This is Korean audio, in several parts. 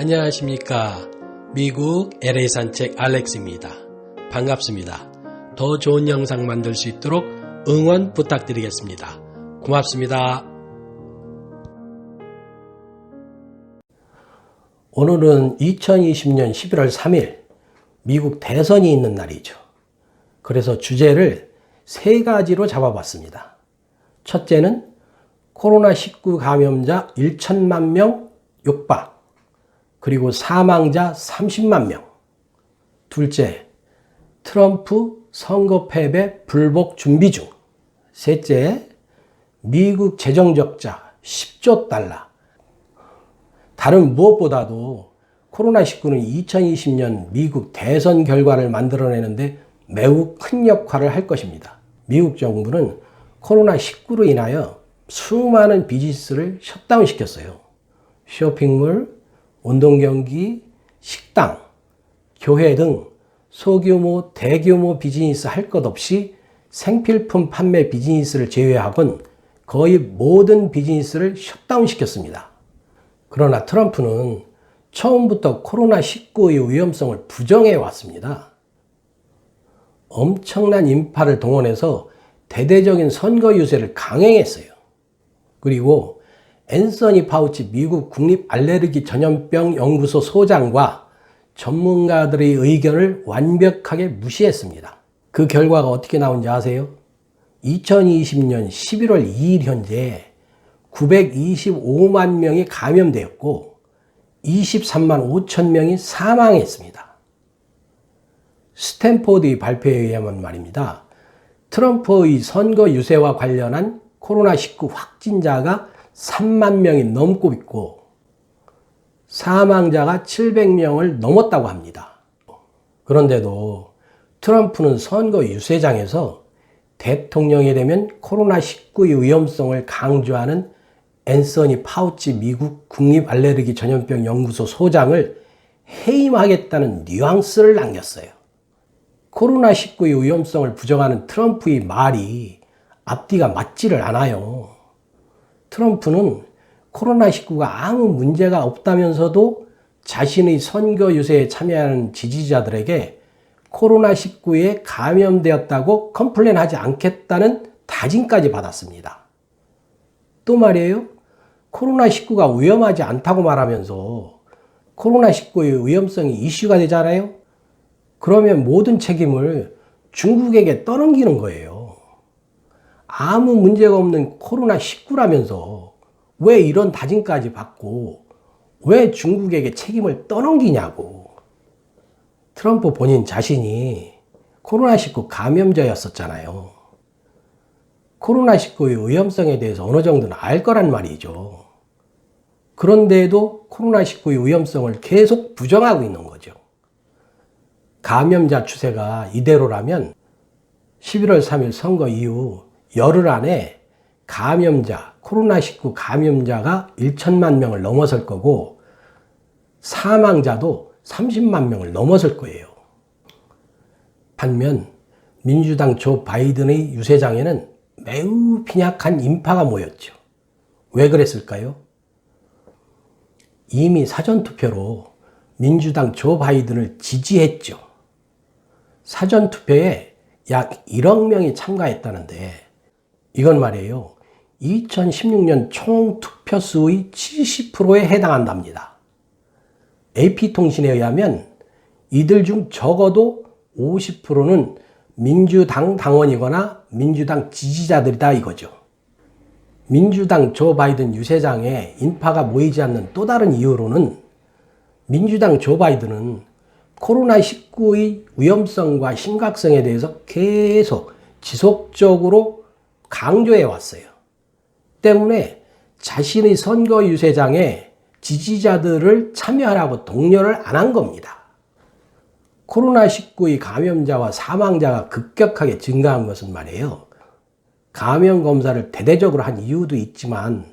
안녕하십니까. 미국 LA 산책 알렉스입니다. 반갑습니다. 더 좋은 영상 만들 수 있도록 응원 부탁드리겠습니다. 고맙습니다. 오늘은 2020년 11월 3일 미국 대선이 있는 날이죠. 그래서 주제를 세 가지로 잡아봤습니다. 첫째는 코로나19 감염자 1천만 명 육박, 그리고 사망자 30만 명. 둘째, 트럼프 선거 패배 불복 준비 중. 셋째, 미국 재정 적자 10조 달러. 다른 무엇보다도 코로나19는 2020년 미국 대선 결과를 만들어내는데 매우 큰 역할을 할 것입니다. 미국 정부는 코로나19로 인하여 수많은 비즈니스를 셧다운 시켰어요. 쇼핑몰, 운동경기, 식당, 교회 등 소규모, 대규모 비즈니스 할 것 없이 생필품 판매 비즈니스를 제외하고는 거의 모든 비즈니스를 셧다운 시켰습니다. 그러나 트럼프는 처음부터 코로나19의 위험성을 부정해 왔습니다. 엄청난 인파를 동원해서 대대적인 선거 유세를 강행했어요. 그리고 앤서니 파우치 미국 국립 알레르기 전염병 연구소 소장과 전문가들의 의견을 완벽하게 무시했습니다. 그 결과가 어떻게 나온지 아세요? 2020년 11월 2일 현재 925만 명이 감염되었고 23만 5천 명이 사망했습니다. 스탠포드의 발표에 의하면 말입니다. 트럼프의 선거 유세와 관련한 코로나19 확진자가 3만 명이 넘고 있고 사망자가 700명을 넘었다고 합니다. 그런데도 트럼프는 선거 유세장에서 대통령이 되면 코로나19의 위험성을 강조하는 앤서니 파우치 미국 국립 알레르기 전염병 연구소 소장을 해임하겠다는 뉘앙스를 남겼어요. 코로나19의 위험성을 부정하는 트럼프의 말이 앞뒤가 맞지를 않아요. 트럼프는 코로나19가 아무 문제가 없다면서도 자신의 선거 유세에 참여하는 지지자들에게 코로나19에 감염되었다고 컴플레인하지 않겠다는 다짐까지 받았습니다. 또 말이에요. 코로나19가 위험하지 않다고 말하면서 코로나19의 위험성이 이슈가 되잖아요. 그러면 모든 책임을 중국에게 떠넘기는 거예요. 아무 문제가 없는 코로나19라면서 왜 이런 다짐까지 받고 왜 중국에게 책임을 떠넘기냐고. 트럼프 본인 자신이 코로나19 감염자였었잖아요. 코로나19의 위험성에 대해서 어느 정도는 알 거란 말이죠. 그런데도 코로나19의 위험성을 계속 부정하고 있는 거죠. 감염자 추세가 이대로라면 11월 3일 선거 이후 열흘 안에 코로나19 감염자가 1천만 명을 넘어설 거고 사망자도 30만 명을 넘어설 거예요. 반면 민주당 조 바이든의 유세장에는 매우 빈약한 인파가 모였죠. 왜 그랬을까요? 이미 사전투표로 민주당 조 바이든을 지지했죠. 사전투표에 약 1억 명이 참가했다는데 이건 말이에요. 2016년 총 투표수의 70%에 해당한답니다. AP통신에 의하면 이들 중 적어도 50%는 민주당 당원이거나 민주당 지지자들이다 이거죠. 민주당 조 바이든 유세장에 인파가 모이지 않는 또 다른 이유로는 민주당 조 바이든은 코로나19의 위험성과 심각성에 대해서 계속 지속적으로 강조해 왔어요. 때문에 자신의 선거 유세장에 지지자들을 참여하라고 독려를 안 한 겁니다. 코로나19의 감염자와 사망자가 급격하게 증가한 것은 말이에요. 감염 검사를 대대적으로 한 이유도 있지만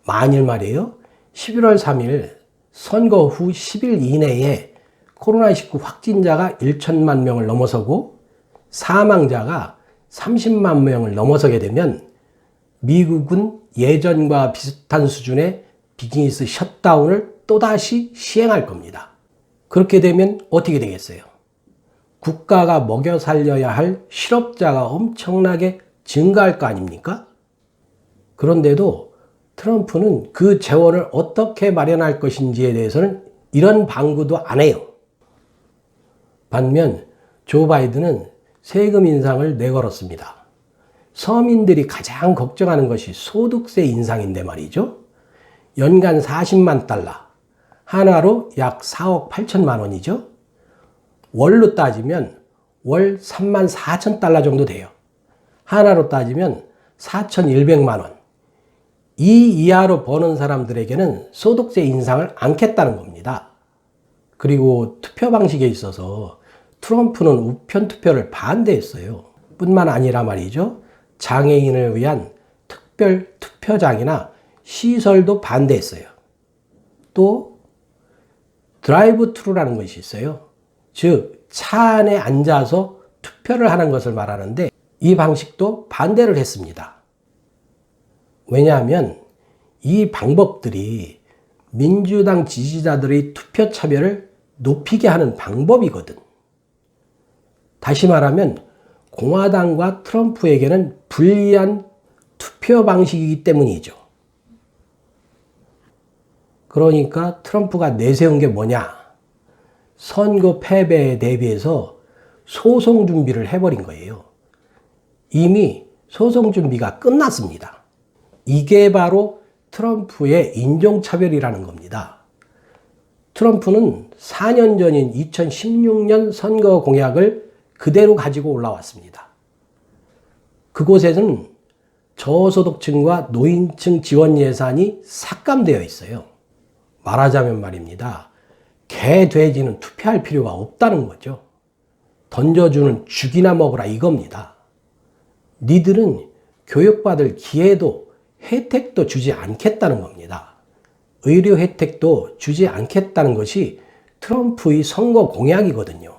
만일 말이에요. 11월 3일 선거 후 10일 이내에 코로나19 확진자가 1천만 명을 넘어서고 사망자가 30만 명을 넘어서게 되면 미국은 예전과 비슷한 수준의 비즈니스 셧다운을 또다시 시행할 겁니다. 그렇게 되면 어떻게 되겠어요? 국가가 먹여 살려야 할 실업자가 엄청나게 증가할 거 아닙니까? 그런데도 트럼프는 그 재원을 어떻게 마련할 것인지에 대해서는 이런 방구도 안 해요. 반면 조 바이든은 세금 인상을 내걸었습니다. 서민들이 가장 걱정하는 것이 소득세 인상인데 말이죠. 연간 40만 달러, 한화로 약 4억 8천만 원이죠. 월로 따지면 월 3만 4천 달러 정도 돼요. 한화로 따지면 4,100만 원. 이 이하로 버는 사람들에게는 소득세 인상을 않겠다는 겁니다. 그리고 투표 방식에 있어서 트럼프는 우편 투표를 반대했어요. 뿐만 아니라 말이죠. 장애인을 위한 특별 투표장이나 시설도 반대했어요. 또 드라이브 트루라는 것이 있어요. 즉, 차 안에 앉아서 투표를 하는 것을 말하는데 이 방식도 반대를 했습니다. 왜냐하면 이 방법들이 민주당 지지자들의 투표 참여를 높이게 하는 방법이거든. 다시 말하면 공화당과 트럼프에게는 불리한 투표 방식이기 때문이죠. 그러니까 트럼프가 내세운 게 뭐냐? 선거 패배에 대비해서 소송 준비를 해버린 거예요. 이미 소송 준비가 끝났습니다. 이게 바로 트럼프의 인종차별이라는 겁니다. 트럼프는 4년 전인 2016년 선거 공약을 그대로 가지고 올라왔습니다. 그곳에는 저소득층과 노인층 지원 예산이 삭감되어 있어요. 말하자면 말입니다. 개, 돼지는 투표할 필요가 없다는 거죠. 던져주는 죽이나 먹으라 이겁니다. 니들은 교육받을 기회도 혜택도 주지 않겠다는 겁니다. 의료 혜택도 주지 않겠다는 것이 트럼프의 선거 공약이거든요.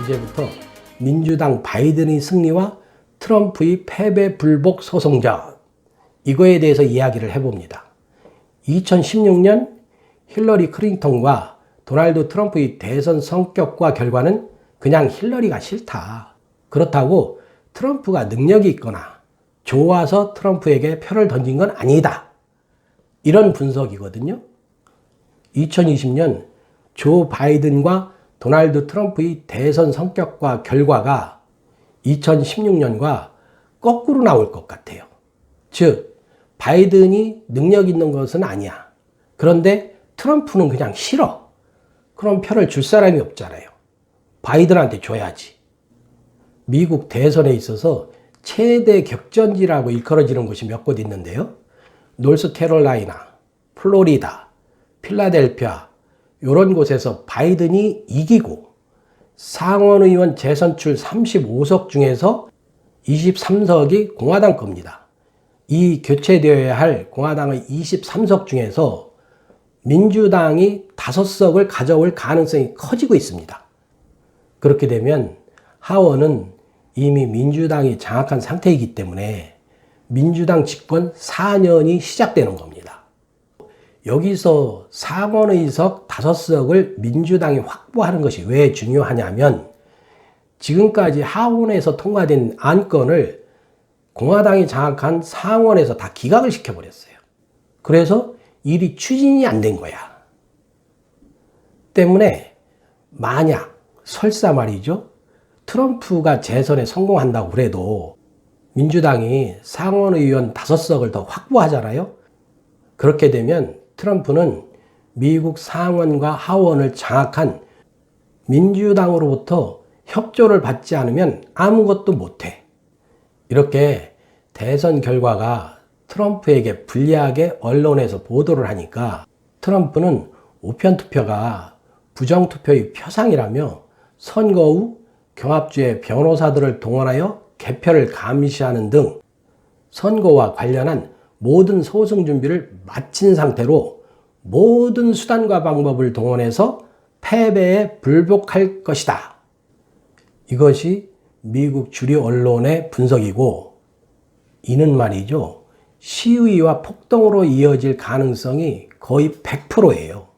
이제부터 민주당 바이든의 승리와 트럼프의 패배 불복 소송전, 이거에 대해서 이야기를 해봅니다. 2016년 힐러리 클린턴과 도널드 트럼프의 대선 성격과 결과는 그냥 힐러리가 싫다. 그렇다고 트럼프가 능력이 있거나 좋아서 트럼프에게 표를 던진 건 아니다. 이런 분석이거든요. 2020년 조 바이든과 도널드 트럼프의 대선 성격과 결과가 2016년과 거꾸로 나올 것 같아요. 즉, 바이든이 능력 있는 것은 아니야. 그런데 트럼프는 그냥 싫어. 그럼 표를 줄 사람이 없잖아요. 바이든한테 줘야지. 미국 대선에 있어서 최대 격전지라고 일컬어지는 곳이 몇 곳 있는데요. 노스캐롤라이나, 플로리다, 필라델피아, 이런 곳에서 바이든이 이기고 상원의원 재선출 35석 중에서 23석이 공화당 겁니다. 이 교체되어야 할 공화당의 23석 중에서 민주당이 5석을 가져올 가능성이 커지고 있습니다. 그렇게 되면 하원은 이미 민주당이 장악한 상태이기 때문에 민주당 집권 4년이 시작되는 겁니다. 여기서 상원의석 5석을 민주당이 확보하는 것이 왜 중요하냐면 지금까지 하원에서 통과된 안건을 공화당이 장악한 상원에서 다 기각을 시켜버렸어요. 그래서 일이 추진이 안 된 거야. 때문에 만약 설사 말이죠. 트럼프가 재선에 성공한다고 그래도 민주당이 상원의원 5석을 더 확보하잖아요. 그렇게 되면 트럼프는 미국 상원과 하원을 장악한 민주당으로부터 협조를 받지 않으면 아무것도 못해. 이렇게 대선 결과가 트럼프에게 불리하게 언론에서 보도를 하니까 트럼프는 우편투표가 부정투표의 표상이라며 선거 후 경합주의 변호사들을 동원하여 개표를 감시하는 등 선거와 관련한 모든 소송 준비를 마친 상태로 모든 수단과 방법을 동원해서 패배에 불복할 것이다. 이것이 미국 주류 언론의 분석이고, 이는 말이죠, 시위와 폭동으로 이어질 가능성이 거의 100%예요.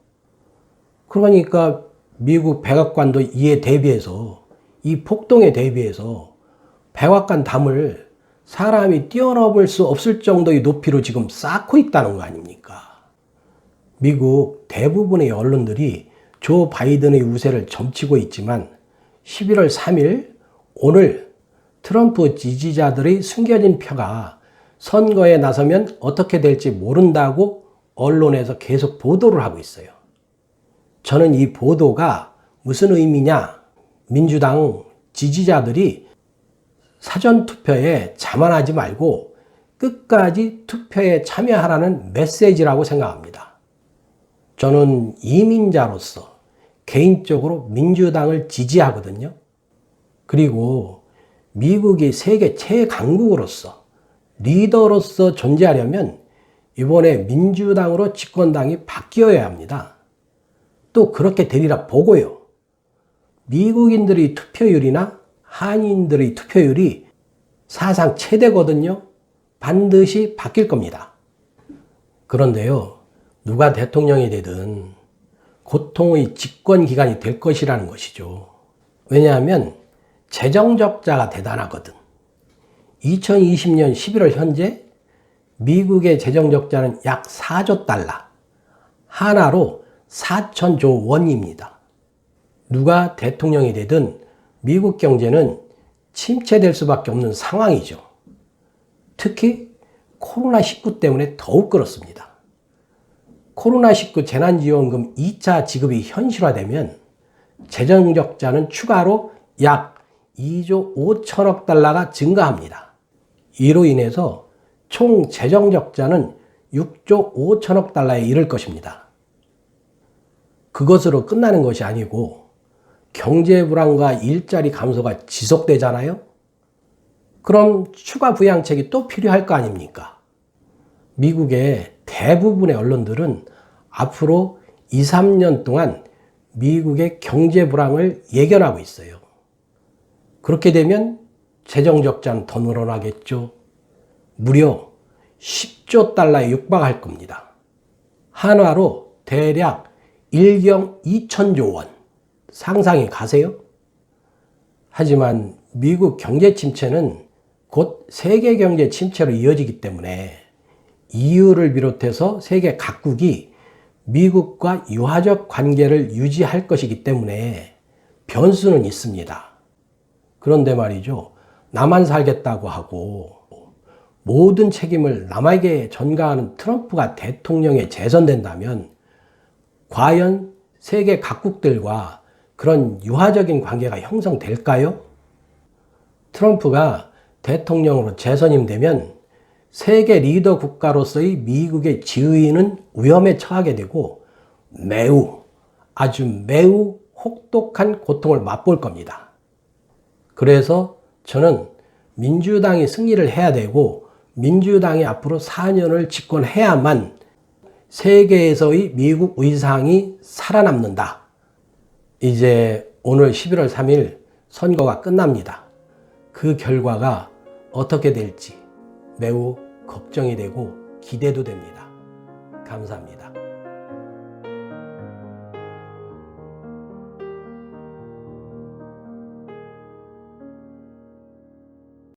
그러니까 미국 백악관도 이에 대비해서, 이 폭동에 대비해서 백악관 담을 사람이 뛰어넘을 수 없을 정도의 높이로 지금 쌓고 있다는 거 아닙니까? 미국 대부분의 언론들이 조 바이든의 우세를 점치고 있지만 11월 3일 오늘 트럼프 지지자들의 숨겨진 표가 선거에 나서면 어떻게 될지 모른다고 언론에서 계속 보도를 하고 있어요. 저는 이 보도가 무슨 의미냐? 민주당 지지자들이 사전투표에 자만하지 말고 끝까지 투표에 참여하라는 메시지라고 생각합니다. 저는 이민자로서 개인적으로 민주당을 지지하거든요. 그리고 미국이 세계 최강국으로서 리더로서 존재하려면 이번에 민주당으로 집권당이 바뀌어야 합니다. 또 그렇게 되리라 보고요. 미국인들의 투표율이나 한인들의 투표율이 사상 최대거든요. 반드시 바뀔 겁니다. 그런데요, 누가 대통령이 되든 고통의 집권 기간이 될 것이라는 것이죠. 왜냐하면 재정적자가 대단하거든. 2020년 11월 현재 미국의 재정적자는 약 4조 달러, 하나로 4천조 원입니다. 누가 대통령이 되든 미국 경제는 침체될 수밖에 없는 상황이죠. 특히 코로나19 때문에 더욱 그렇습니다. 코로나19 재난지원금 2차 지급이 현실화되면 재정적자는 추가로 약 2조 5천억 달러가 증가합니다. 이로 인해서 총 재정적자는 6조 5천억 달러에 이를 것입니다. 그것으로 끝나는 것이 아니고 경제 불안과 일자리 감소가 지속되잖아요? 그럼 추가 부양책이 또 필요할 거 아닙니까? 미국의 대부분의 언론들은 앞으로 2, 3년 동안 미국의 경제 불황을 예견하고 있어요. 그렇게 되면 재정적자는 더 늘어나겠죠. 무려 10조 달러에 육박할 겁니다. 한화로 대략 1경 2천조 원. 상상이 가세요? 하지만 미국 경제 침체는 곧 세계 경제 침체로 이어지기 때문에 EU를 비롯해서 세계 각국이 미국과 유화적 관계를 유지할 것이기 때문에 변수는 있습니다. 그런데 말이죠, 나만 살겠다고 하고 모든 책임을 남에게 전가하는 트럼프가 대통령에 재선된다면 과연 세계 각국들과 그런 유화적인 관계가 형성될까요? 트럼프가 대통령으로 재선임되면 세계 리더 국가로서의 미국의 지위는 위험에 처하게 되고 아주 매우 혹독한 고통을 맛볼 겁니다. 그래서 저는 민주당이 승리를 해야 되고 민주당이 앞으로 4년을 집권해야만 세계에서의 미국 위상이 살아남는다. 이제 오늘 11월 3일 선거가 끝납니다. 그 결과가 어떻게 될지 매우 걱정이 되고 기대도 됩니다. 감사합니다.